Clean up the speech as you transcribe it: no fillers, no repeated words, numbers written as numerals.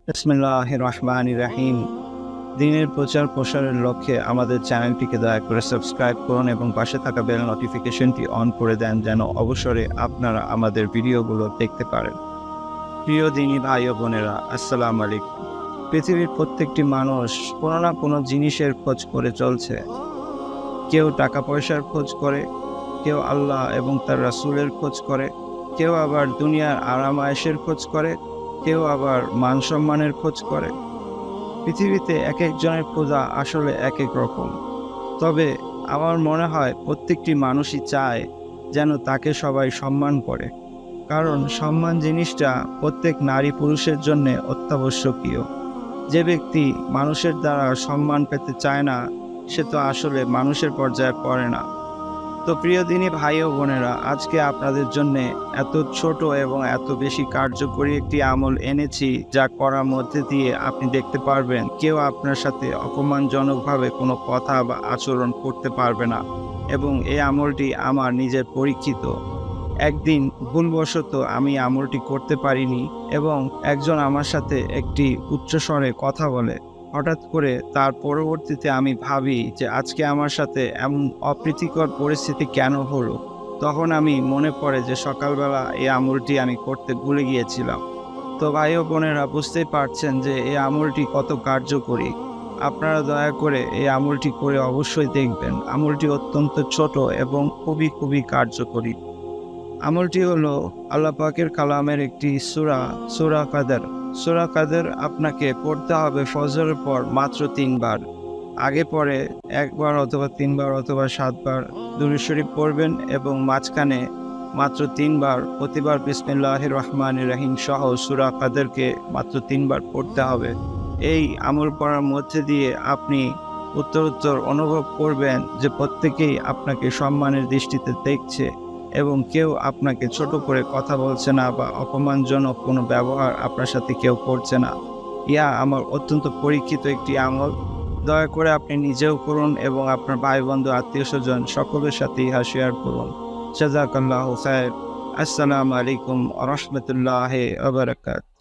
বিসমিল্লাহির রহমানির রহিম। দ্বীনের প্রচার প্রসারের লক্ষ্যে আমাদের চ্যানেলটিকে দয়া করে সাবস্ক্রাইব করুন এবং পাশে থাকা বেল নোটিফিকেশনটি অন করে দেন, যেন অবসরে আপনারা আমাদের ভিডিওগুলো দেখতে পারেন। প্রিয় দ্বীনী ভাই ও বোনেরা, আসসালামু আলাইকুম। পৃথিবীর প্রত্যেকটি মানুষ কোনো না কোনো জিনিসের খোঁজ করে চলছে। কেউ টাকা পয়সার খোঁজ করে, কেউ আল্লাহ এবং তার রাসূলের খোঁজ করে, কেউ আবার দুনিয়ার আরাম আয়েশের খোঁজ করে, কেউ আবার মান সম্মানের খোঁজ করে। পৃথিবীতে এক একজনের খোঁজা আসলে এক এক রকম। তবে আমার মনে হয় প্রত্যেকটি মানুষই চায় যেন তাকে সবাই সম্মান করে, কারণ সম্মান জিনিসটা প্রত্যেক নারী পুরুষের জন্য অত্যাবশ্যকীয়। যে ব্যক্তি মানুষের দ্বারা সম্মান পেতে চায় না, সে তো আসলে মানুষের পর্যায়ে পড়ে না। তো প্রিয় দিনী ভাই ও বোনেরা, আজকে আপনাদের জন্য এত ছোট এবং এত বেশি কার্যকরী একটি আমল এনেছি, যা করার মধ্যে দিয়ে আপনি দেখতে পারবেন কেউ আপনার সাথে অপমানজনকভাবে কোনো কথা বা আচরণ করতে পারবে না। এবং এই আমলটি আমার নিজের পরীক্ষিত। একদিন ভুলবশত আমি আমলটি করতে পারিনি এবং একজন আমার সাথে একটি উচ্চস্বরে কথা বলে। হঠাৎ করে তার পরবর্তীতে আমি ভাবি যে আজকে আমার সাথে এমন অপ্রীতিকর পরিস্থিতি কেন হলো। তখন আমি মনে পড়ে যে সকালবেলা এই আমলটি আমি করতে ভুলে গিয়েছিলাম। তো ভাই ও বোনেরা, বুঝতেই পারছেন যে এই আমলটি কত কার্যকরী। আপনারা দয়া করে এই আমলটি করে অবশ্যই দেখবেন। আমলটি অত্যন্ত ছোট এবং খুবই খুবই কার্যকরী। আমলটি হলো আল্লাহ পাকের কালামের একটি সূরা কাদের। সূরা কাদের আপনাকে পড়তে হবে ফজরের পর মাত্র 3 বার। আগে পরে 1 বার অথবা 3 বার অথবা 7 বার দুরূদ শরীফ পড়বেন এবং মাঝখানে মাত্র 3 বার প্রতিবার বিসমিল্লাহির রহমানির রহিম সহ সূরা কাদেরকে মাত্র 3 বার পড়তে হবে। এই আমল করার মধ্যে দিয়ে আপনি উত্তরোত্তর অনুভব করবেন যে প্রত্যেকেই আপনাকে সম্মানের দৃষ্টিতে দেখছে এবং কেউ আপনাকে ছোট করে কথা বলছে না বা অপমানজনক কোনো ব্যবহার আপনার সাথে কেউ করছে না। ইয়া আমার অত্যন্ত পরীক্ষিত একটি আমল। দয়া করে আপনি নিজেও করুন এবং আপনার ভাই বন্ধু আত্মীয় স্বজন সকলের সাথে ইহা শেয়ার করুন। জাযাকাল্লাহু খায়র। আসসালামু আলাইকুম ওয়া রাহমাতুল্লাহি ওয়া বারাকাতুহু।